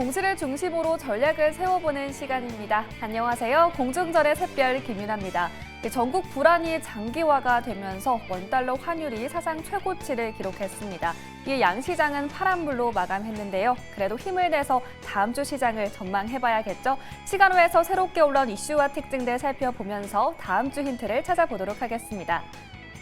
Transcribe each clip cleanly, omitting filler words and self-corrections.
공시를 중심으로 전략을 세워보는 시간입니다. 안녕하세요. 공중전의 샛별 김윤아입니다. 전국 불안이 장기화가 되면서 원달러 환율이 사상 최고치를 기록했습니다. 이에 양시장은 파란불로 마감했는데요. 그래도 힘을 내서 다음 주 시장을 전망해봐야겠죠. 시간외에서 새롭게 올라온 이슈와 특징들 살펴보면서 다음 주 힌트를 찾아보도록 하겠습니다.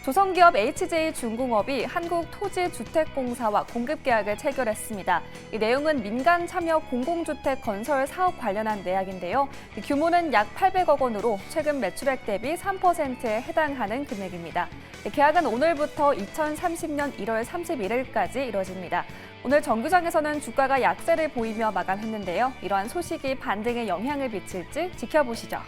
조선기업 HJ중공업이 한국토지주택공사와 공급계약을 체결했습니다. 이 내용은 민간 참여 공공주택 건설 사업 관련한 내역인데요. 규모는 약 800억 원으로 최근 매출액 대비 3%에 해당하는 금액입니다. 계약은 오늘부터 2030년 1월 31일까지 이뤄집니다. 오늘 정규장에서는 주가가 약세를 보이며 마감했는데요. 이러한 소식이 반등에 영향을 미칠지 지켜보시죠.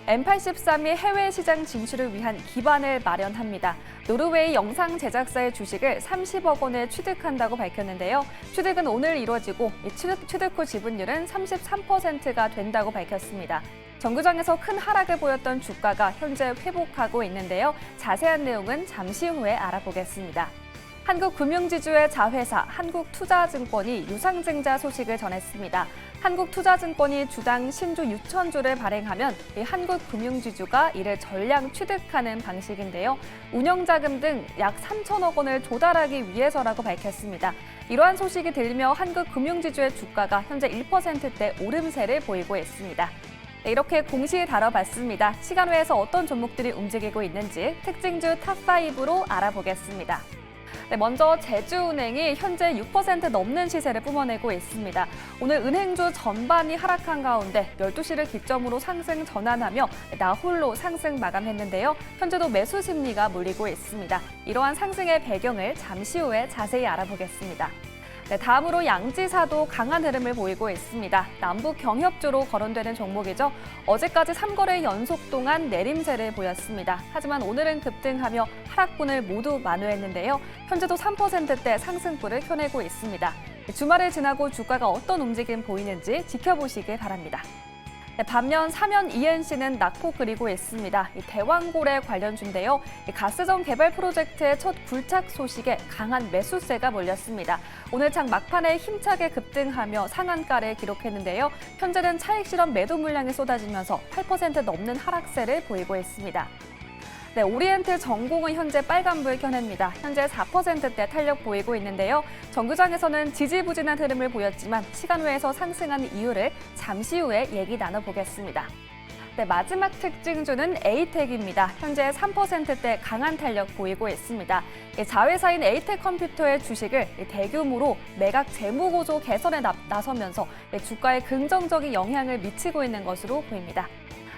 M83이 해외 시장 진출을 위한 기반을 마련합니다. 노르웨이 영상 제작사의 주식을 30억 원에 취득한다고 밝혔는데요. 취득은 오늘 이루어지고 취득 후 지분율은 33%가 된다고 밝혔습니다. 정규장에서 큰 하락을 보였던 주가가 현재 회복하고 있는데요. 자세한 내용은 잠시 후에 알아보겠습니다. 한국금융지주의 자회사 한국투자증권이 유상증자 소식을 전했습니다. 한국투자증권이 주당 신주 6,000주를 발행하면 이 한국금융지주가 이를 전량 취득하는 방식인데요. 운영자금 등 약 3천억 원을 조달하기 위해서라고 밝혔습니다. 이러한 소식이 들리며 한국금융지주의 주가가 현재 1%대 오름세를 보이고 있습니다. 네, 이렇게 공시 다뤄봤습니다. 시간 외에서 어떤 종목들이 움직이고 있는지 특징주 탑5로 알아보겠습니다. 네, 먼저 제주은행이 현재 6% 넘는 시세를 뿜어내고 있습니다. 오늘 은행주 전반이 하락한 가운데 12시를 기점으로 상승 전환하며 나홀로 상승 마감했는데요. 현재도 매수 심리가 몰리고 있습니다. 이러한 상승의 배경을 잠시 후에 자세히 알아보겠습니다. 네, 다음으로 양지사도 강한 흐름을 보이고 있습니다. 남북 경협주로 거론되는 종목이죠. 어제까지 3거래 연속 동안 내림세를 보였습니다. 하지만 오늘은 급등하며 하락분을 모두 만회했는데요. 현재도 3%대 상승폭을 켜내고 있습니다. 주말을 지나고 주가가 어떤 움직임 보이는지 지켜보시길 바랍니다. 네, 반면 사면 ENC는 낙폭 그리고 있습니다. 대왕고래 관련주인데요. 가스전 개발 프로젝트의 첫 굴착 소식에 강한 매수세가 몰렸습니다. 오늘 장 막판에 힘차게 급등하며 상한가를 기록했는데요. 현재는 차익 실현 매도 물량이 쏟아지면서 8% 넘는 하락세를 보이고 있습니다. 네, 오리엔트 전공은 현재 빨간불 켜냅니다. 현재 4%대 탄력 보이고 있는데요. 정규장에서는 지지부진한 흐름을 보였지만 시간 외에서 상승한 이유를 잠시 후에 얘기 나눠보겠습니다. 네, 마지막 특징주는 에이텍입니다. 현재 3%대 강한 탄력 보이고 있습니다. 자회사인 에이텍 컴퓨터의 주식을 대규모로 매각 재무구조 개선에 나서면서 주가에 긍정적인 영향을 미치고 있는 것으로 보입니다.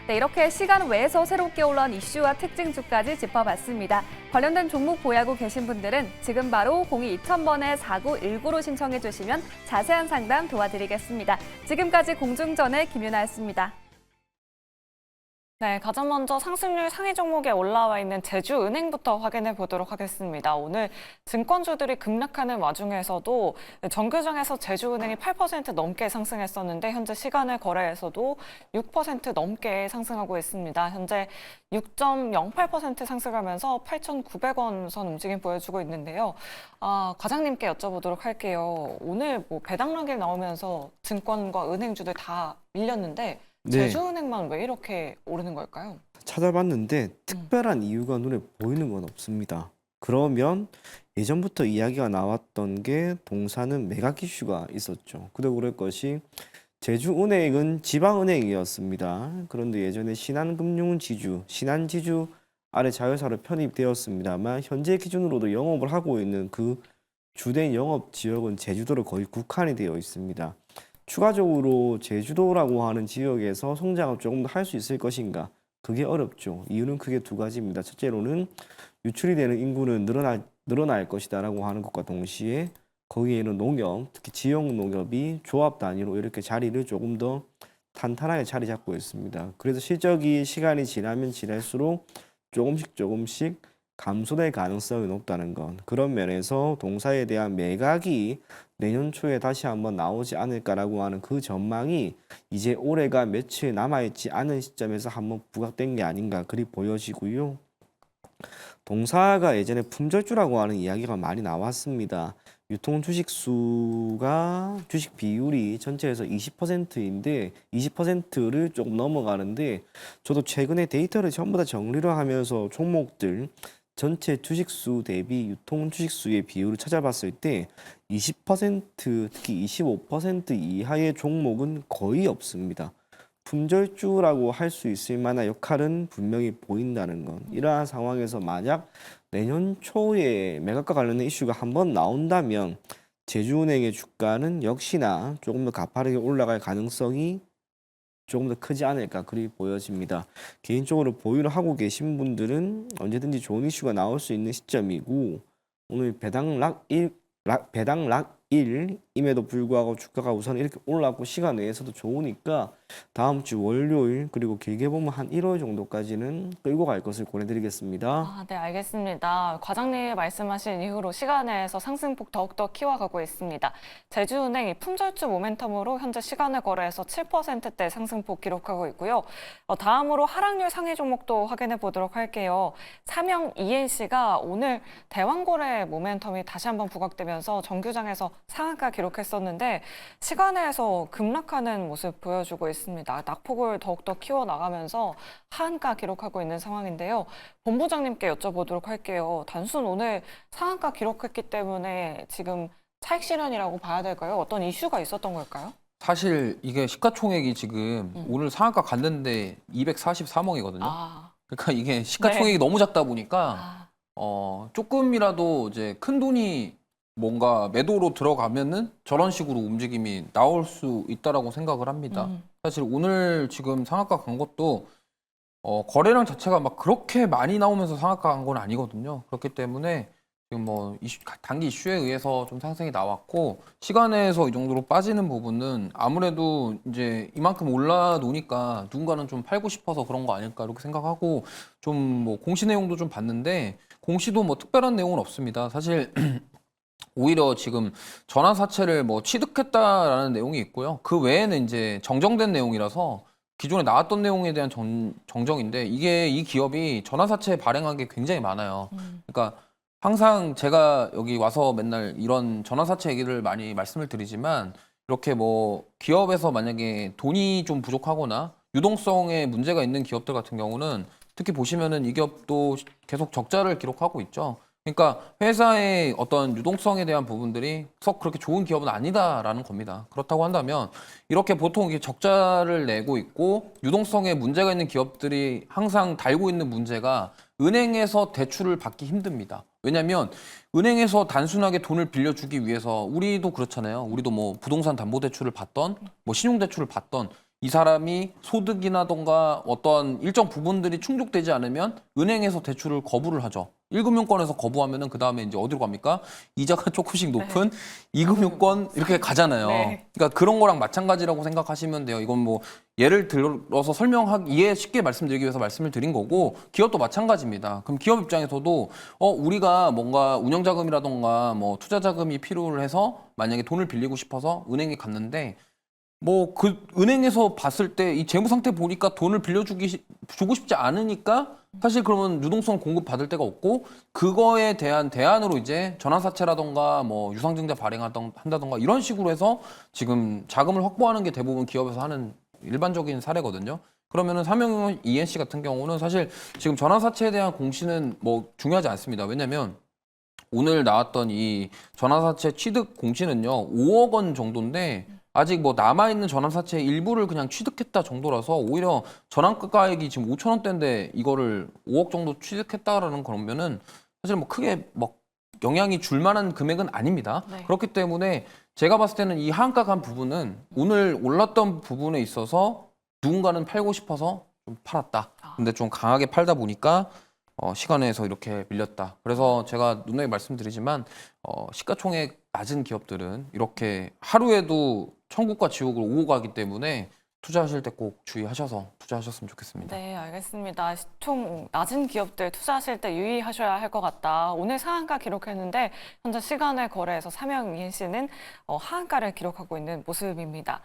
네, 이렇게 시간 외에서 새롭게 올라온 이슈와 특징주까지 짚어봤습니다. 관련된 종목 보유하고 계신 분들은 지금 바로 02-2000번에 4919로 신청해 주시면 자세한 상담 도와드리겠습니다. 지금까지 공중전의 김윤아였습니다. 네, 가장 먼저 상승률 상위 종목에 올라와 있는 제주은행부터 확인해 보도록 하겠습니다. 오늘 증권주들이 급락하는 와중에서도 정규장에서 제주은행이 8% 넘게 상승했었는데 현재 시간을 거래에서도 6% 넘게 상승하고 있습니다. 현재 6.08% 상승하면서 8,900원 선 움직임 보여주고 있는데요. 과장님께 여쭤보도록 할게요. 오늘 배당락이 나오면서 증권과 은행주들 다 밀렸는데 제주은행만 왜 이렇게 오르는 걸까요? 찾아봤는데 특별한 이유가 눈에 보이는 건 없습니다. 그러면 예전부터 이야기가 나왔던 게 동사는 매각 이슈가 있었죠. 그도 그럴 것이 제주은행은 지방은행이었습니다. 그런데 예전에 신한금융지주, 신한지주 아래 자회사로 편입되었습니다만 현재 기준으로도 영업을 하고 있는 그 주된 영업 지역은 제주도로 거의 국한이 되어 있습니다. 추가적으로 제주도라고 하는 지역에서 성장을 조금 더 할 수 있을 것인가? 그게 어렵죠. 이유는 크게 두 가지입니다. 첫째로는 유출이 되는 인구는 늘어날 것이다라고 하는 것과 동시에 거기에는 농협, 특히 지역 농협이 조합 단위로 이렇게 자리를 조금 더 탄탄하게 자리 잡고 있습니다. 그래서 실적이 시간이 지나면 지날수록 조금씩 감소될 가능성이 높다는 것. 그런 면에서 동사에 대한 매각이 내년 초에 다시 한번 나오지 않을까라고 하는 그 전망이 이제 올해가 며칠 남아있지 않은 시점에서 한번 부각된 게 아닌가 그리 보여지고요. 동사가 예전에 품절주라고 하는 이야기가 많이 나왔습니다. 유통 주식 수가 주식 비율이 전체에서 20%인데 20%를 조금 넘어가는데 저도 최근에 데이터를 전부 다 정리를 하면서 종목들 전체 주식 수 대비 유통 주식 수의 비율을 찾아봤을 때 20% 특히 25% 이하의 종목은 거의 없습니다. 품절주라고 할 수 있을 만한 역할은 분명히 보인다는 건 이러한 상황에서 만약 내년 초에 매각과 관련된 이슈가 한번 나온다면 제주은행의 주가는 역시나 조금 더 가파르게 올라갈 가능성이 조금 더 크지 않을까 그리 보여집니다. 개인적으로 보유를 하고 계신 분들은 언제든지 좋은 이슈가 나올 수 있는 시점이고 오늘 배당 락 1임에도 불구하고 주가가 우선 이렇게 올라가고 시간 내에서도 좋으니까 다음 주 월요일 그리고 길게 보면 한 1월 정도까지는 끌고 갈 것을 권해드리겠습니다. 아, 네, 알겠습니다. 과장님이 말씀하신 이후로 시간에서 상승폭 더욱더 키워가고 있습니다. 제주은행이 품절주 모멘텀으로 현재 시간을 거래해서 7%대 상승폭 기록하고 있고요. 다음으로 하락률 상위 종목도 확인해 보도록 할게요. 삼영 ENC가 오늘 대왕거래 모멘텀이 다시 한번 부각되면서 정규장에서 상한가 기록했었는데 시간에서 급락하는 모습 보여주고 있습니다. 낙폭을 더욱더 키워나가면서 하한가 기록하고 있는 상황인데요. 본부장님께 여쭤보도록 할게요. 단순 오늘 상한가 기록했기 때문에 지금 차익 실현이라고 봐야 될까요? 어떤 이슈가 있었던 걸까요? 사실 이게 시가총액이 지금 오늘 상한가 갔는데 243억이거든요. 아, 그러니까 이게 시가총액이 너무 작다 보니까 아, 조금이라도 이제 큰 돈이 뭔가 매도로 들어가면은 저런 식으로 움직임이 나올 수 있다라고 생각을 합니다. 사실 오늘 지금 상한가 간 것도 거래량 자체가 막 그렇게 많이 나오면서 상한가 간 건 아니거든요. 그렇기 때문에 지금 뭐 단기 이슈에 의해서 좀 상승이 나왔고 시간에서 이 정도로 빠지는 부분은 아무래도 이제 이만큼 올라 놓으니까 누군가는 좀 팔고 싶어서 그런 거 아닐까 이렇게 생각하고 좀 뭐 공시 내용도 좀 봤는데 공시도 뭐 특별한 내용은 없습니다. 사실 오히려 지금 전환사채를 뭐 취득했다라는 내용이 있고요. 그 외에는 이제 정정된 내용이라서 기존에 나왔던 내용에 대한 정정인데 이게 이 기업이 전환사채 발행한 게 굉장히 많아요. 그러니까 항상 제가 여기 와서 맨날 이런 전환사채 얘기를 많이 말씀을 드리지만 이렇게 뭐 기업에서 만약에 돈이 좀 부족하거나 유동성에 문제가 있는 기업들 같은 경우는 특히 보시면은 이 기업도 계속 적자를 기록하고 있죠. 그러니까 회사의 어떤 유동성에 대한 부분들이 썩 그렇게 좋은 기업은 아니다라는 겁니다. 그렇다고 한다면 이렇게 보통 이게 적자를 내고 있고 유동성에 문제가 있는 기업들이 항상 달고 있는 문제가 은행에서 대출을 받기 힘듭니다. 왜냐하면 은행에서 단순하게 돈을 빌려주기 위해서 우리도 그렇잖아요. 우리도 뭐 부동산 담보대출을 받던 뭐 신용대출을 받던 이 사람이 소득이나던가 어떤 일정 부분들이 충족되지 않으면 은행에서 대출을 거부를 하죠. 1금융권에서 거부하면은 그 다음에 이제 어디로 갑니까? 이자가 조금씩 높은 2금융권 이렇게 가잖아요. 네. 그러니까 그런 거랑 마찬가지라고 생각하시면 돼요. 이건 뭐 예를 들어서 이해 쉽게 말씀드리기 위해서 말씀을 드린 거고 기업도 마찬가지입니다. 그럼 기업 입장에서도 우리가 뭔가 운영자금이라던가 뭐 투자자금이 필요를 해서 만약에 돈을 빌리고 싶어서 은행에 갔는데 뭐 그 은행에서 봤을 때 이 재무 상태 보니까 돈을 주고 싶지 않으니까 사실 그러면 유동성 공급 받을 데가 없고 그거에 대한 대안으로 이제 전환사채라던가 뭐 유상증자 발행한다던가 이런 식으로 해서 지금 자금을 확보하는 게 대부분 기업에서 하는 일반적인 사례거든요. 그러면은 삼영 ENC 같은 경우는 사실 지금 전환사채에 대한 공시는 뭐 중요하지 않습니다. 왜냐면 오늘 나왔던 이 전환사채 취득 공시는요 5억 원 정도인데 아직 뭐 남아있는 전환사채 일부를 그냥 취득했다 정도라서 오히려 전환가액이 지금 5천 원대인데 이거를 5억 정도 취득했다라는 거면은 사실 뭐 크게 뭐 영향이 줄 만한 금액은 아닙니다. 네. 그렇기 때문에 제가 봤을 때는 이 하한가 간 부분은 오늘 올랐던 부분에 있어서 누군가는 팔고 싶어서 좀 팔았다. 근데 좀 강하게 팔다 보니까 시간에서 이렇게 밀렸다. 그래서 제가 누누이 말씀드리지만 시가총액 낮은 기업들은 이렇게 하루에도 천국과 지옥을 오고 가기 때문에 투자하실 때 꼭 주의하셔서 투자하셨으면 좋겠습니다. 네, 알겠습니다. 시총 낮은 기업들 투자하실 때 유의하셔야 할 것 같다. 오늘 상한가 기록했는데 현재 시간의 거래에서 삼양 ENC는 하한가를 기록하고 있는 모습입니다.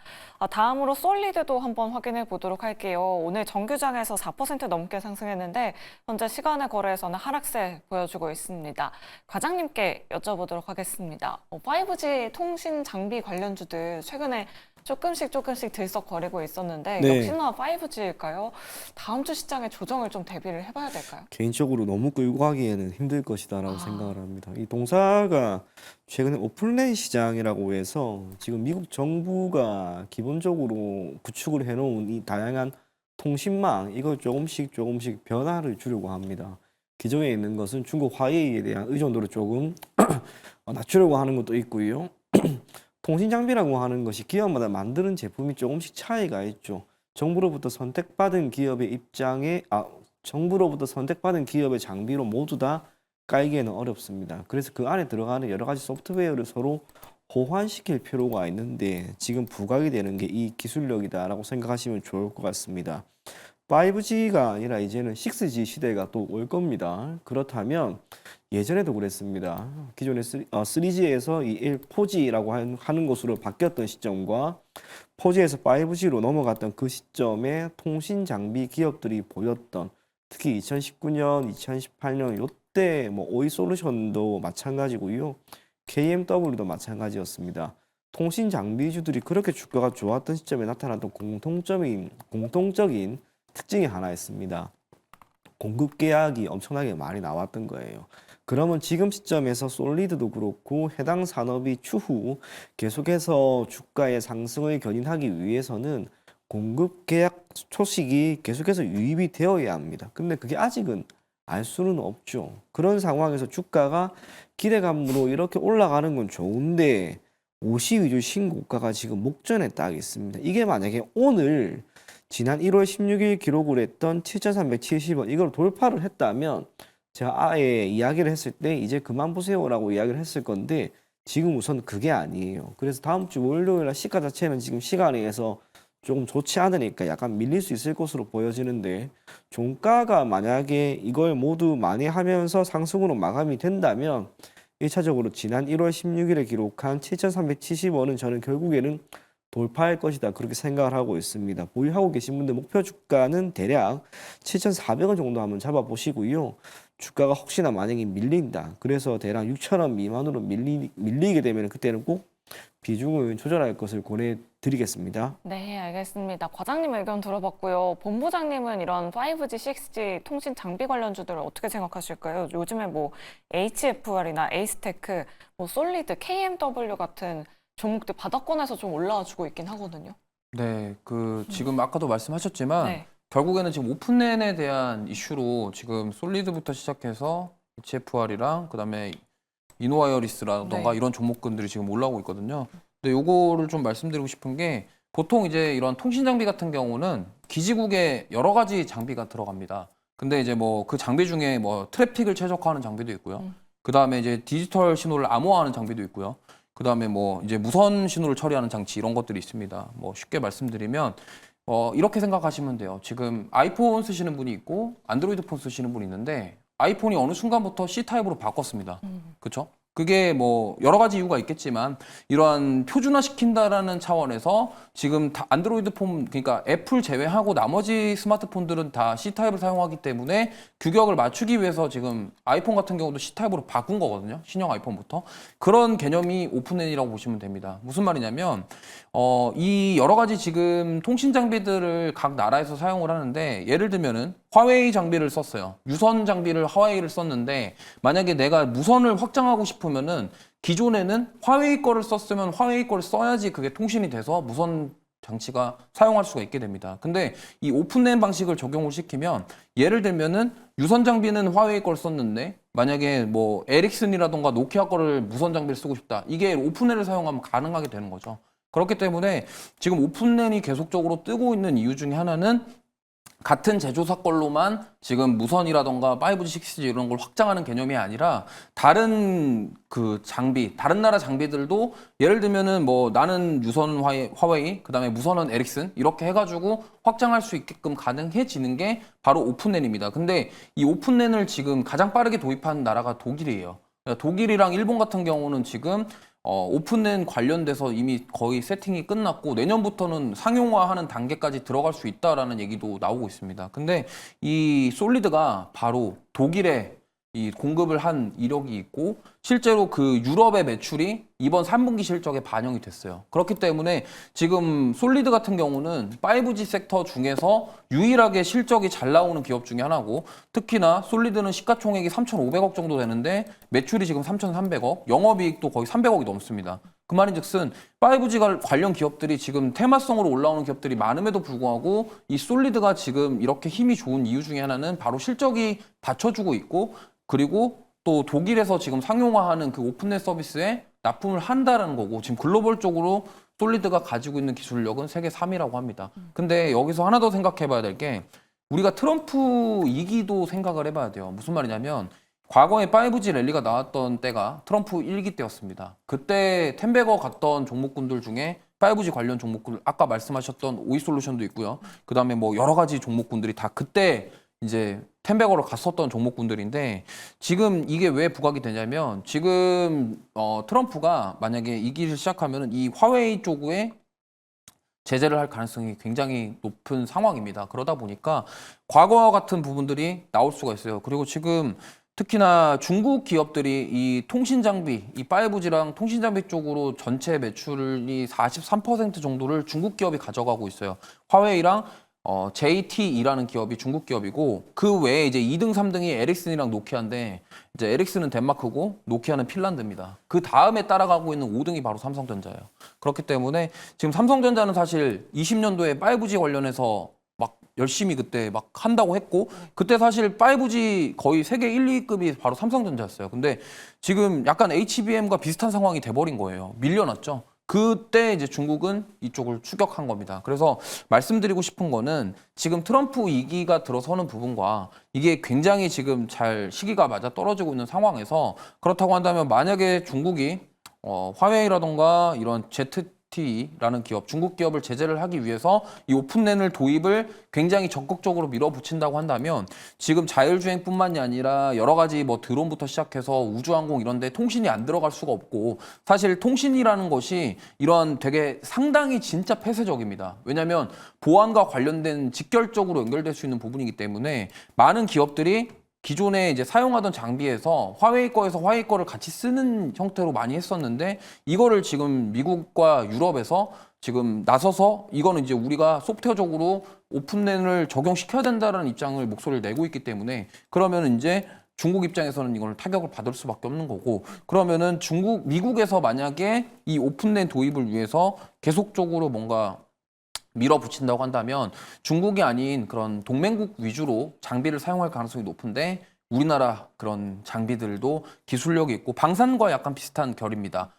다음으로 솔리드도 한번 확인해 보도록 할게요. 오늘 정규장에서 4% 넘게 상승했는데 현재 시간의 거래에서는 하락세 보여주고 있습니다. 과장님께 여쭤보도록 하겠습니다. 5G 통신 장비 관련주들 최근에 조금씩 들썩거리고 있었는데 네. 역시나 5G일까요? 다음 주 시장에 조정을 좀 대비를 해봐야 될까요? 개인적으로 너무 끌고 가기에는 힘들 것이다라고 아. 생각을 합니다. 이 동사가 최근에 오픈레인 시장이라고 해서 지금 미국 정부가 기본적으로 구축을 해놓은 이 다양한 통신망 이걸 조금씩 변화를 주려고 합니다. 기존에 있는 것은 중국 화웨이에 대한 의존도를 조금 낮추려고 하는 것도 있고요. 통신 장비라고 하는 것이 기업마다 만드는 제품이 조금씩 차이가 있죠. 정부로부터 선택받은 기업의 장비로 모두 다 깔기에는 어렵습니다. 그래서 그 안에 들어가는 여러 가지 소프트웨어를 서로 호환시킬 필요가 있는데 지금 부각이 되는 게 이 기술력이다라고 생각하시면 좋을 것 같습니다. 5G가 아니라 이제는 6G 시대가 또 올 겁니다. 그렇다면 예전에도 그랬습니다. 기존의 3G에서 이 4G라고 하는 것으로 바뀌었던 시점과 4G에서 5G로 넘어갔던 그 시점에 통신 장비 기업들이 보였던 특히 2019년, 2018년 이때 뭐 오이솔루션도 마찬가지고요. KMW도 마찬가지였습니다. 통신 장비주들이 그렇게 주가가 좋았던 시점에 나타났던 공통적인 특징이 하나 있습니다. 공급 계약이 엄청나게 많이 나왔던 거예요. 그러면 지금 시점에서 솔리드도 그렇고 해당 산업이 추후 계속해서 주가의 상승을 견인하기 위해서는 공급 계약 소식이 계속해서 유입이 되어야 합니다. 근데 그게 아직은 알 수는 없죠. 그런 상황에서 주가가 기대감으로 이렇게 올라가는 건 좋은데 50위주 신고가가 지금 목전에 딱 있습니다. 이게 만약에 오늘 지난 1월 16일 기록을 했던 7,370원 이걸 돌파를 했다면 제가 아예 이야기를 했을 때 이제 그만 보세요라고 이야기를 했을 건데 지금 우선 그게 아니에요. 그래서 다음 주 월요일 날 시가 자체는 지금 시간에서 조금 좋지 않으니까 약간 밀릴 수 있을 것으로 보여지는데 종가가 만약에 이걸 모두 만회하면서 상승으로 마감이 된다면 1차적으로 지난 1월 16일에 기록한 7,370원은 저는 결국에는 돌파할 것이다 그렇게 생각을 하고 있습니다. 보유하고 계신 분들 목표 주가는 대략 7,400원 정도 한번 잡아보시고요. 주가가 혹시나 만약에 밀린다. 그래서 대략 6,000원 미만으로 밀리게 되면 그때는 꼭 비중을 조절할 것을 권해드리겠습니다. 네, 알겠습니다. 과장님 의견 들어봤고요. 본부장님은 이런 5G, 6G 통신 장비 관련주들을 어떻게 생각하실까요? 요즘에 뭐 HFR이나 에이스테크, 뭐 솔리드, KMW 같은 종목들 바닥권에서 좀 올라와 주고 있긴 하거든요. 네, 지금 아까도 말씀하셨지만 네. 결국에는 지금 오픈랜에 대한 이슈로 지금 솔리드부터 시작해서 HFR이랑 그다음에 이노와이어리스라던가 네. 이런 종목군들이 지금 올라오고 있거든요. 근데 요거를 좀 말씀드리고 싶은 게 보통 이제 이런 통신 장비 같은 경우는 기지국에 여러 가지 장비가 들어갑니다. 근데 이제 뭐 그 장비 중에 뭐 트래픽을 최적화하는 장비도 있고요. 그다음에 이제 디지털 신호를 암호화하는 장비도 있고요. 그다음에 뭐 이제 무선 신호를 처리하는 장치 이런 것들이 있습니다. 뭐 쉽게 말씀드리면 이렇게 생각하시면 돼요. 지금 아이폰 쓰시는 분이 있고 안드로이드 폰 쓰시는 분이 있는데 아이폰이 어느 순간부터 C 타입으로 바꿨습니다. 그렇죠? 그게 뭐 여러 가지 이유가 있겠지만 이러한 표준화 시킨다라는 차원에서 지금 다 안드로이드 폰 그러니까 애플 제외하고 나머지 스마트폰들은 다 C 타입을 사용하기 때문에 규격을 맞추기 위해서 지금 아이폰 같은 경우도 C 타입으로 바꾼 거거든요. 신형 아이폰부터. 그런 개념이 오픈랜이라고 보시면 됩니다. 무슨 말이냐면 이 여러 가지 지금 통신 장비들을 각 나라에서 사용을 하는데 예를 들면은 화웨이 장비를 썼어요. 유선 장비를 화웨이를 썼는데 만약에 내가 무선을 확장하고 싶으면은 기존에는 화웨이 거를 썼으면 화웨이 거를 써야지 그게 통신이 돼서 무선 장치가 사용할 수가 있게 됩니다. 근데 이 오픈랜 방식을 적용을 시키면 예를 들면은 유선 장비는 화웨이 걸 썼는데 만약에 뭐 에릭슨이라던가 노키아 거를 무선 장비를 쓰고 싶다. 이게 오픈랜을 사용하면 가능하게 되는 거죠. 그렇기 때문에 지금 오픈랜이 계속적으로 뜨고 있는 이유 중에 하나는 같은 제조사 걸로만 지금 무선이라던가 5G, 6G 이런 걸 확장하는 개념이 아니라 다른 그 장비, 다른 나라 장비들도 예를 들면은 뭐 나는 유선 화웨이, 그다음에 무선은 에릭슨 이렇게 해가지고 확장할 수 있게끔 가능해지는 게 바로 오픈랜입니다. 근데 이 오픈랜을 지금 가장 빠르게 도입한 나라가 독일이에요. 독일이랑 일본 같은 경우는 지금 오픈랜 관련돼서 이미 거의 세팅이 끝났고 내년부터는 상용화하는 단계까지 들어갈 수 있다라는 얘기도 나오고 있습니다. 근데 이 솔리드가 바로 독일에 이 공급을 한 이력이 있고 실제로 그 유럽의 매출이 이번 3분기 실적에 반영이 됐어요. 그렇기 때문에 지금 솔리드 같은 경우는 5G 섹터 중에서 유일하게 실적이 잘 나오는 기업 중에 하나고 특히나 솔리드는 시가총액이 3,500억 정도 되는데 매출이 지금 3,300억, 영업이익도 거의 300억이 넘습니다. 그 말인즉슨 5G 관련 기업들이 지금 테마성으로 올라오는 기업들이 많음에도 불구하고 이 솔리드가 지금 이렇게 힘이 좋은 이유 중에 하나는 바로 실적이 받쳐주고 있고 그리고 또 독일에서 지금 상용화하는 그 오픈넷 서비스에 납품을 한다는 거고 지금 글로벌적으로 솔리드가 가지고 있는 기술력은 세계 3위라고 합니다. 근데 여기서 하나 더 생각해 봐야 될 게 우리가 트럼프 2기도 생각을 해봐야 돼요. 무슨 말이냐면 과거에 5G 랠리가 나왔던 때가 트럼프 1기 때였습니다. 그때 텐베거 갔던 종목군들 중에 5G 관련 종목군들 아까 말씀하셨던 오이솔루션도 있고요. 그다음에 뭐 여러 가지 종목군들이 다 그때 이제 텐베거로 갔었던 종목군들인데 지금 이게 왜 부각이 되냐면 지금 트럼프가 만약에 2기를 시작하면은 이 화웨이 쪽에 제재를 할 가능성이 굉장히 높은 상황입니다. 그러다 보니까 과거와 같은 부분들이 나올 수가 있어요. 그리고 지금 특히나 중국 기업들이 이 통신 장비, 이 5G랑 통신 장비 쪽으로 전체 매출이 43% 정도를 중국 기업이 가져가고 있어요. 화웨이랑 JTE라는 기업이 중국 기업이고 그 외에 이제 2등, 3등이 에릭슨이랑 노키아인데 이제 에릭슨은 덴마크고 노키아는 핀란드입니다. 그 다음에 따라가고 있는 5등이 바로 삼성전자예요. 그렇기 때문에 지금 삼성전자는 사실 20년도에 5G 관련해서 막 열심히 그때 막 한다고 했고 그때 사실 5G 거의 세계 1, 2급이 바로 삼성전자였어요. 근데 지금 약간 HBM과 비슷한 상황이 돼버린 거예요. 밀려났죠. 그때 이제 중국은 이쪽을 추격한 겁니다. 그래서 말씀드리고 싶은 거는 지금 트럼프 2기가 들어서는 부분과 이게 굉장히 지금 잘 시기가 맞아 떨어지고 있는 상황에서 그렇다고 한다면 만약에 중국이 화웨이라던가 이런 ZTE라는 기업, 중국 기업을 제재를 하기 위해서 이 오픈랜을 도입을 굉장히 적극적으로 밀어붙인다고 한다면 지금 자율주행뿐만이 아니라 여러 가지 뭐 드론부터 시작해서 우주항공 이런 데 통신이 안 들어갈 수가 없고 사실 통신이라는 것이 이런 되게 상당히 진짜 폐쇄적입니다. 왜냐하면 보안과 관련된 직결적으로 연결될 수 있는 부분이기 때문에 많은 기업들이 기존에 이제 사용하던 장비에서 화웨이 거에서 화웨이 거를 같이 쓰는 형태로 많이 했었는데 이거를 지금 미국과 유럽에서 지금 나서서 이거는 이제 우리가 소프트웨어적으로 오픈랜을 적용시켜야 된다는 입장을 목소리를 내고 있기 때문에 그러면 이제 중국 입장에서는 이걸 타격을 받을 수밖에 없는 거고 그러면은 미국에서 만약에 이 오픈랜 도입을 위해서 계속적으로 뭔가 밀어붙인다고 한다면 중국이 아닌 그런 동맹국 위주로 장비를 사용할 가능성이 높은데 우리나라 그런 장비들도 기술력이 있고 방산과 약간 비슷한 결입니다.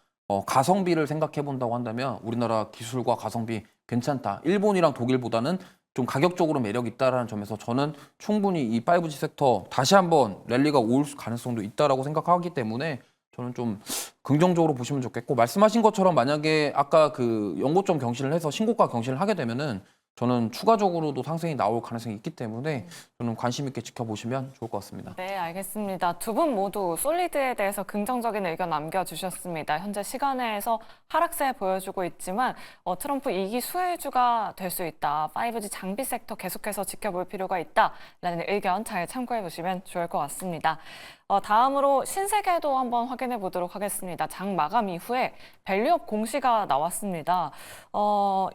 가성비를 생각해 본다고 한다면 우리나라 기술과 가성비 괜찮다. 일본이랑 독일보다는 좀 가격적으로 매력이 있다라는 점에서 저는 충분히 이 5G 섹터 다시 한번 랠리가 올 가능성도 있다라고 생각하기 때문에 저는 좀 긍정적으로 보시면 좋겠고 말씀하신 것처럼 만약에 아까 그 연고점 경신을 해서 신고가 경신을 하게 되면은 저는 추가적으로도 상승이 나올 가능성이 있기 때문에 저는 관심 있게 지켜보시면 좋을 것 같습니다. 네, 알겠습니다. 두 분 모두 솔리드에 대해서 긍정적인 의견 남겨주셨습니다. 현재 시간에서 하락세 보여주고 있지만 트럼프 2기 수혜주가 될 수 있다. 5G 장비 섹터 계속해서 지켜볼 필요가 있다라는 의견 잘 참고해 보시면 좋을 것 같습니다. 다음으로 신세계도 한번 확인해 보도록 하겠습니다. 장 마감 이후에 밸류업 공시가 나왔습니다.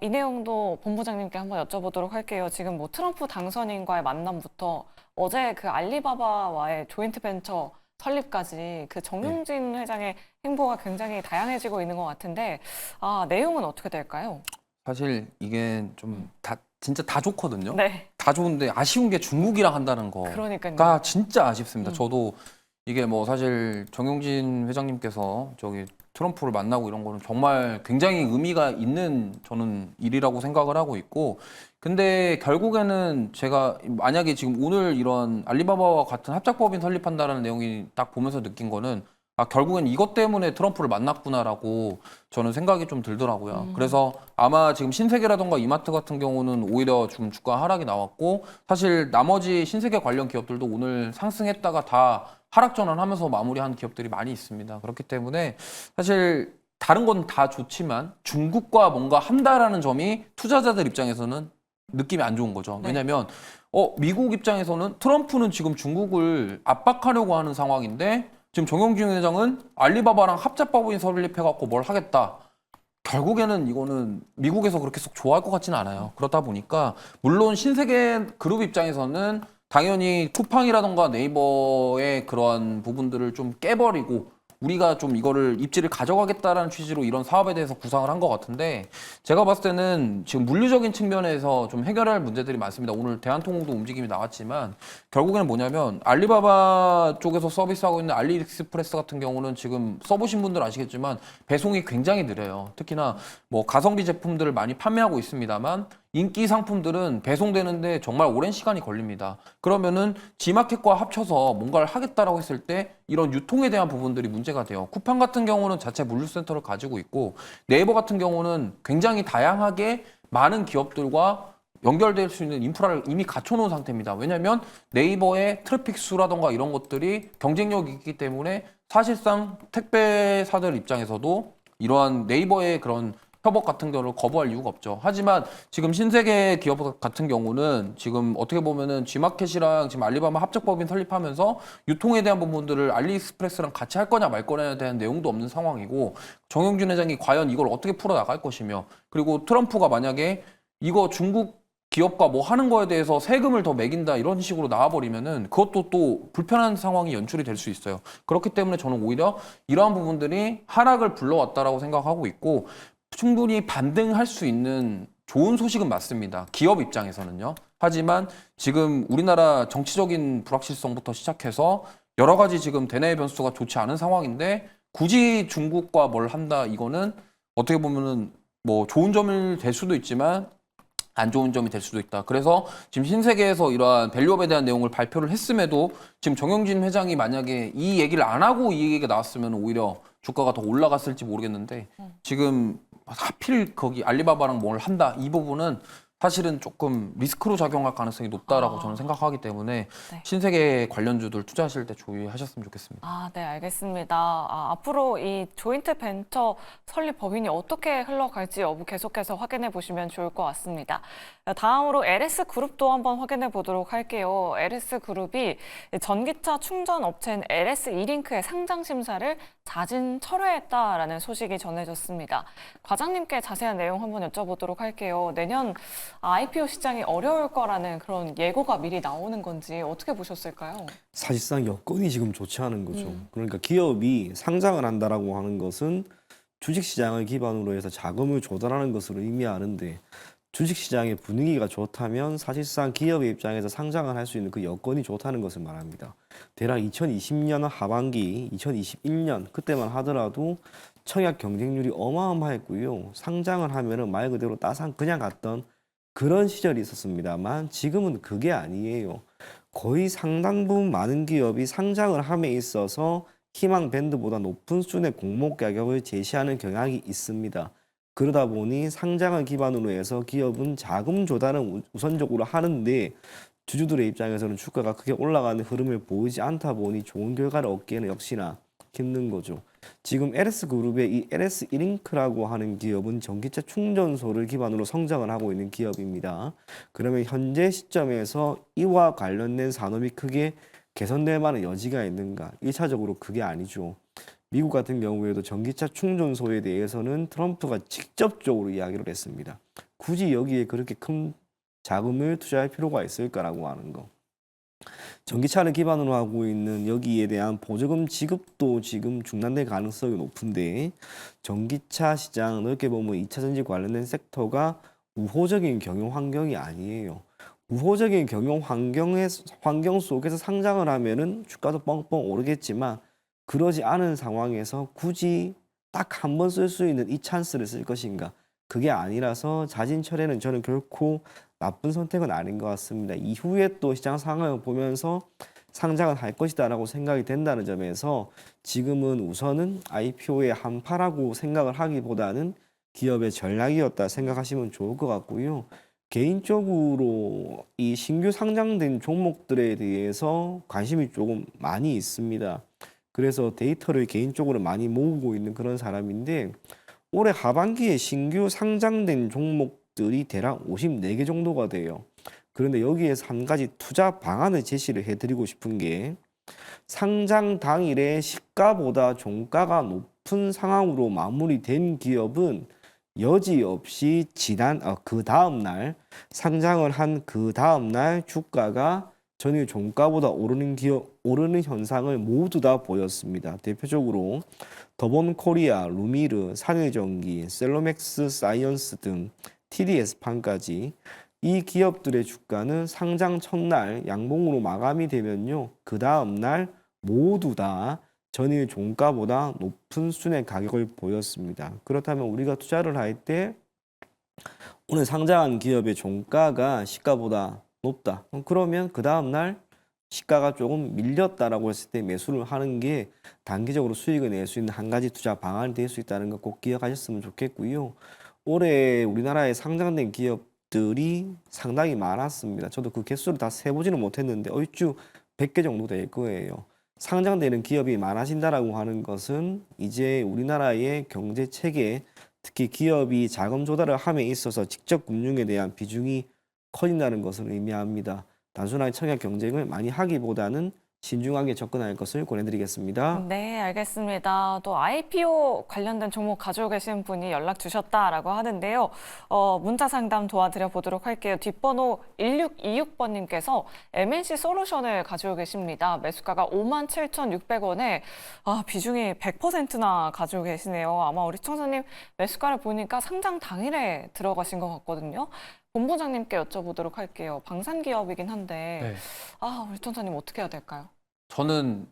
이 내용도 본부장님께 한번 여쭤보도록 할게요. 지금 뭐 트럼프 당선인과의 만남부터 어제 그 알리바바와의 조인트 벤처 설립까지 그 정용진 회장의 행보가 굉장히 다양해지고 있는 것 같은데 내용은 어떻게 될까요? 사실 이게 좀 진짜 다 좋거든요. 네. 다 좋은데 아쉬운 게 중국이랑 한다는 그러니까요. 거가 진짜 아쉽습니다. 저도 이게 뭐 사실 정용진 회장님께서 저기 트럼프를 만나고 이런 거는 정말 굉장히 의미가 있는 저는 일이라고 생각을 하고 있고, 근데 결국에는 제가 만약에 지금 오늘 이런 알리바바와 같은 합작법인 설립한다라는 내용이 딱 보면서 느낀 거는 결국엔 이것 때문에 트럼프를 만났구나라고 저는 생각이 좀 들더라고요. 그래서 아마 지금 신세계라던가 이마트 같은 경우는 오히려 지금 주가 하락이 나왔고, 사실 나머지 신세계 관련 기업들도 오늘 상승했다가 다 하락 전환하면서 마무리한 기업들이 많이 있습니다. 그렇기 때문에 사실 다른 건 다 좋지만 중국과 뭔가 한다라는 점이 투자자들 입장에서는 느낌이 안 좋은 거죠. 네. 왜냐면 미국 입장에서는 트럼프는 지금 중국을 압박하려고 하는 상황인데, 지금 정영진 회장은 알리바바랑 합작법인 설립해갖고 뭘 하겠다. 결국에는 이거는 미국에서 그렇게 속 좋아할 것 같지는 않아요. 그렇다 보니까 물론 신세계 그룹 입장에서는 당연히 쿠팡이라던가 네이버의 그러한 부분들을 좀 깨버리고 우리가 좀 이거를 입지를 가져가겠다라는 취지로 이런 사업에 대해서 구상을 한 것 같은데, 제가 봤을 때는 지금 물리적인 측면에서 좀 해결할 문제들이 많습니다. 오늘 대한통운도 움직임이 나왔지만 결국에는 뭐냐면 알리바바 쪽에서 서비스하고 있는 알리익스프레스 같은 경우는 지금 써보신 분들 아시겠지만 배송이 굉장히 느려요. 특히나 뭐 가성비 제품들을 많이 판매하고 있습니다만 인기 상품들은 배송되는데 정말 오랜 시간이 걸립니다. 그러면은 G마켓과 합쳐서 뭔가를 하겠다라고 했을 때 이런 유통에 대한 부분들이 문제가 돼요. 쿠팡 같은 경우는 자체 물류센터를 가지고 있고, 네이버 같은 경우는 굉장히 다양하게 많은 기업들과 연결될 수 있는 인프라를 이미 갖춰놓은 상태입니다. 왜냐하면 네이버의 트래픽 수라던가 이런 것들이 경쟁력이 있기 때문에 사실상 택배사들 입장에서도 이러한 네이버의 그런 협업 같은 경우를 거부할 이유가 없죠. 하지만 지금 신세계 기업 같은 경우는 지금 어떻게 보면은 G마켓이랑 지금 알리바바 합작법인 설립하면서 유통에 대한 부분들을 알리익스프레스랑 같이 할 거냐 말 거냐에 대한 내용도 없는 상황이고, 정영진 회장이 과연 이걸 어떻게 풀어 나갈 것이며, 그리고 트럼프가 만약에 이거 중국 기업과 뭐 하는 거에 대해서 세금을 더 매긴다 이런 식으로 나와버리면은 그것도 또 불편한 상황이 연출이 될 수 있어요. 그렇기 때문에 저는 오히려 이러한 부분들이 하락을 불러왔다라고 생각하고 있고, 충분히 반등할 수 있는 좋은 소식은 맞습니다. 기업 입장에서는요. 하지만 지금 우리나라 정치적인 불확실성부터 시작해서 여러 가지 지금 대내의 변수가 좋지 않은 상황인데 굳이 중국과 뭘 한다, 이거는 어떻게 보면은 뭐 좋은 점이 될 수도 있지만 안 좋은 점이 될 수도 있다. 그래서 지금 신세계에서 이러한 밸류업에 대한 내용을 발표를 했음에도 지금 정영진 회장이 만약에 이 얘기를 안 하고 이 얘기가 나왔으면 오히려 주가가 더 올라갔을지 모르겠는데, 지금 하필 거기 알리바바랑 뭘 한다, 이 부분은 사실은 조금 리스크로 작용할 가능성이 높다라고 저는 생각하기 때문에 네. 신세계 관련주들 투자하실 때 주의하셨으면 좋겠습니다. 네, 알겠습니다. 앞으로 이 조인트 벤처 설립 법인이 어떻게 흘러갈지 여부 계속해서 확인해 보시면 좋을 것 같습니다. 다음으로 LS그룹도 한번 확인해 보도록 할게요. LS그룹이 전기차 충전 업체인 LS 이링크의 상장 심사를 자진 철회했다라는 소식이 전해졌습니다. 과장님께 자세한 내용 한번 여쭤보도록 할게요. 내년 IPO 시장이 어려울 거라는 그런 예고가 미리 나오는 건지 어떻게 보셨을까요? 사실상 여건이 지금 좋지 않은 거죠. 그러니까 기업이 상장을 한다라고 하는 것은 주식시장을 기반으로 해서 자금을 조달하는 것으로 의미하는데, 주식시장의 분위기가 좋다면 사실상 기업의 입장에서 상장을 할 수 있는 그 여건이 좋다는 것을 말합니다. 대략 2020년 하반기, 2021년 그때만 하더라도 청약 경쟁률이 어마어마했고요. 상장을 하면은 말 그대로 따상 그냥 갔던 그런 시절이 있었습니다만 지금은 그게 아니에요. 거의 상당 부분 많은 기업이 상장을 함에 있어서 희망 밴드보다 높은 수준의 공모 가격을 제시하는 경향이 있습니다. 그러다 보니 상장을 기반으로 해서 기업은 자금 조달은 우선적으로 하는데 주주들의 입장에서는 주가가 크게 올라가는 흐름을 보이지 않다 보니 좋은 결과를 얻기에는 역시나 힘든 거죠. 지금 LS그룹의 이 LS 이링크라고 하는 기업은 전기차 충전소를 기반으로 성장을 하고 있는 기업입니다. 그러면 현재 시점에서 이와 관련된 산업이 크게 개선될 만한 여지가 있는가? 1차적으로 그게 아니죠. 미국 같은 경우에도 전기차 충전소에 대해서는 트럼프가 직접적으로 이야기를 했습니다. 굳이 여기에 그렇게 큰 자금을 투자할 필요가 있을까라고 하는 거. 전기차를 기반으로 하고 있는 여기에 대한 보조금 지급도 지금 중단될 가능성이 높은데, 전기차 시장 넓게 보면 2차 전지 관련된 섹터가 우호적인 경영 환경이 아니에요. 우호적인 경영 환경 속에서 상장을 하면은 주가도 뻥뻥 오르겠지만, 그러지 않은 상황에서 굳이 딱 한 번 쓸 수 있는 이 찬스를 쓸 것인가? 그게 아니라서 자진철회는 저는 결코 나쁜 선택은 아닌 것 같습니다. 이후에 또 시장 상황을 보면서 상장을 할 것이다라고 생각이 된다는 점에서 지금은 우선은 IPO의 한파라고 생각을 하기보다는 기업의 전략이었다 생각하시면 좋을 것 같고요. 개인적으로 이 신규 상장된 종목들에 대해서 관심이 조금 많이 있습니다. 그래서 데이터를 개인적으로 많이 모으고 있는 그런 사람인데 올해 하반기에 신규 상장된 종목들이 대략 54개 정도가 돼요. 그런데 여기에서 한 가지 투자 방안을 제시를 해드리고 싶은 게 상장 당일에 시가보다 종가가 높은 상황으로 마무리된 기업은 여지없이 그 다음 날 상장을 한 그 다음 날 주가가 전일 종가보다 오르는 현상을 모두 다 보였습니다. 대표적으로 더본코리아, 루미르, 산일전기, 셀로맥스 사이언스 등 TDS판까지 이 기업들의 주가는 상장 첫날 양봉으로 마감이 되면요. 그 다음 날 모두 다 전일 종가보다 높은 수준의 가격을 보였습니다. 그렇다면 우리가 투자를 할 때 오늘 상장한 기업의 종가가 시가보다 높다. 그러면 그 다음 날 시가가 조금 밀렸다라고 했을 때 매수를 하는 게 단기적으로 수익을 낼 수 있는 한 가지 투자 방안이 될 수 있다는 거 꼭 기억하셨으면 좋겠고요. 올해 우리나라에 상장된 기업들이 상당히 많았습니다. 저도 그 개수를 다 세보지는 못했는데 얼추 100개 정도 될 거예요. 상장되는 기업이 많아진다라고 하는 것은 이제 우리나라의 경제 체계, 특히 기업이 자금 조달을 함에 있어서 직접 금융에 대한 비중이 커진다는 것을 의미합니다. 단순하게 청약 경쟁을 많이 하기보다는 신중하게 접근할 것을 권해드리겠습니다. 네, 알겠습니다. 또 IPO 관련된 종목 가지고 계신 분이 연락 주셨다라고 하는데요. 문자 상담 도와드려 보도록 할게요. 뒷번호 1626번님께서 MNC 솔루션을 가지고 계십니다. 매수가가 57,600원에 비중이 100%나 가지고 계시네요. 아마 우리 청소님 매수가를 보니까 상장 당일에 들어가신 것 같거든요. 본부장님께 여쭤보도록 할게요. 방산기업이긴 한데 네. 우리 청소님 어떻게 해야 될까요? 저는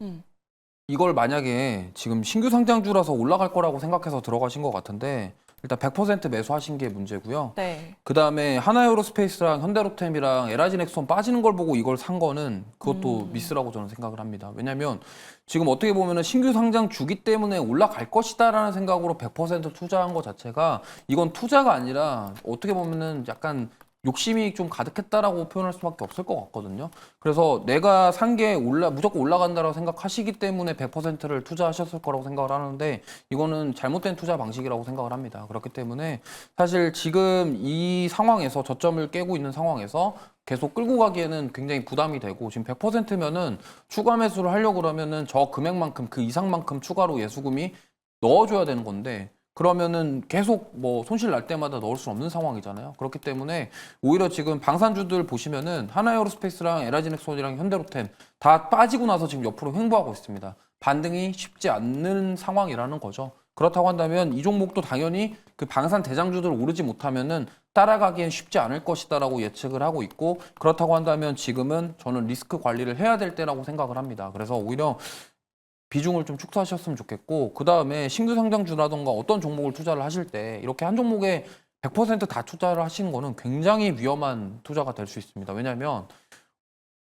이걸 만약에 지금 신규 상장주라서 올라갈 거라고 생각해서 들어가신 것 같은데 일단 100% 매수하신 게 문제고요. 네. 그다음에 하나에어로스페이스랑 현대로템이랑 LG넥손 빠지는 걸 보고 이걸 산 거는 그것도 미스라고 저는 생각을 합니다. 왜냐하면 지금 어떻게 보면은 신규 상장 주기 때문에 올라갈 것이다라는 생각으로 100% 투자한 것 자체가 이건 투자가 아니라 어떻게 보면은 약간 욕심이 좀 가득했다라고 표현할 수밖에 없을 것 같거든요. 그래서 내가 산 게 무조건 올라간다라고 생각하시기 때문에 100%를 투자하셨을 거라고 생각을 하는데 이거는 잘못된 투자 방식이라고 생각을 합니다. 그렇기 때문에 사실 지금 이 상황에서 저점을 깨고 있는 상황에서 계속 끌고 가기에는 굉장히 부담이 되고 지금 100%면은 추가 매수를 하려고 그러면은 저 금액만큼 그 이상만큼 추가로 예수금이 넣어줘야 되는 건데 그러면은 계속 뭐 손실 날 때마다 넣을 수 없는 상황이잖아요. 그렇기 때문에 오히려 지금 방산주들 보시면은 하나에어로스페이스랑 LG넥손이랑 현대로템 다 빠지고 나서 지금 옆으로 횡보하고 있습니다. 반등이 쉽지 않는 상황이라는 거죠. 그렇다고 한다면 이 종목도 당연히 그 방산 대장주들 오르지 못하면은 따라가기엔 쉽지 않을 것이다라고 예측을 하고 있고 그렇다고 한다면 지금은 저는 리스크 관리를 해야 될 때라고 생각을 합니다. 그래서 오히려 비중을 좀 축소하셨으면 좋겠고 그 다음에 신규 상장주라던가 어떤 종목을 투자를 하실 때 이렇게 한 종목에 100% 다 투자를 하시는 거는 굉장히 위험한 투자가 될 수 있습니다. 왜냐하면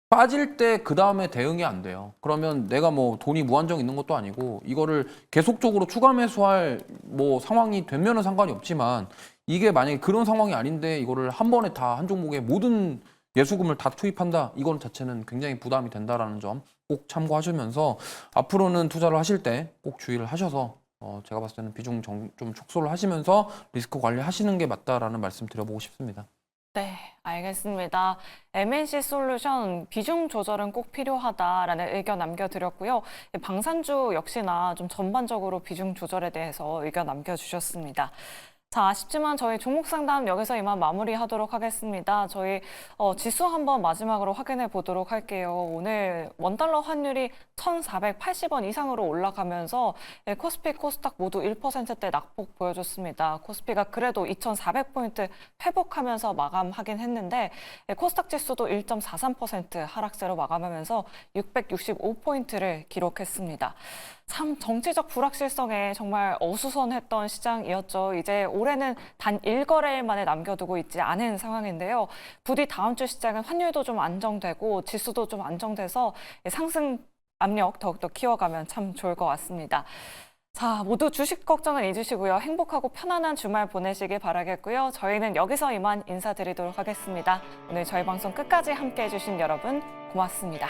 빠질 때 그 다음에 대응이 안 돼요. 그러면 내가 뭐 돈이 무한정 있는 것도 아니고 이거를 계속적으로 추가 매수할 뭐 상황이 되면은 상관이 없지만 이게 만약에 그런 상황이 아닌데 이거를 한 번에 다 한 종목에 모든 예수금을 다 투입한다. 이건 자체는 굉장히 부담이 된다라는 점 꼭 참고하시면서 앞으로는 투자를 하실 때 꼭 주의를 하셔서 제가 봤을 때는 비중 좀 축소를 하시면서 리스크 관리하시는 게 맞다라는 말씀 드려보고 싶습니다. 네, 알겠습니다. MNC 솔루션 비중 조절은 꼭 필요하다라는 의견 남겨드렸고요. 방산주 역시나 좀 전반적으로 비중 조절에 대해서 의견 남겨주셨습니다. 자, 아쉽지만 저희 종목 상담 여기서 이만 마무리하도록 하겠습니다. 저희 지수 한번 마지막으로 확인해 보도록 할게요. 오늘 원달러 환율이 1,480원 이상으로 올라가면서 코스피, 코스닥 모두 1%대 낙폭 보여줬습니다. 코스피가 그래도 2,400포인트 회복하면서 마감하긴 했는데 코스닥 지수도 1.43% 하락세로 마감하면서 665포인트를 기록했습니다. 참 정치적 불확실성에 정말 어수선했던 시장이었죠. 이제 올해는 단 1거래일 만에 남겨두고 있지 않은 상황인데요. 부디 다음 주 시장은 환율도 좀 안정되고 지수도 좀 안정돼서 상승 압력 더욱더 키워가면 참 좋을 것 같습니다. 자, 모두 주식 걱정은 잊으시고요. 행복하고 편안한 주말 보내시길 바라겠고요. 저희는 여기서 이만 인사드리도록 하겠습니다. 오늘 저희 방송 끝까지 함께해 주신 여러분 고맙습니다.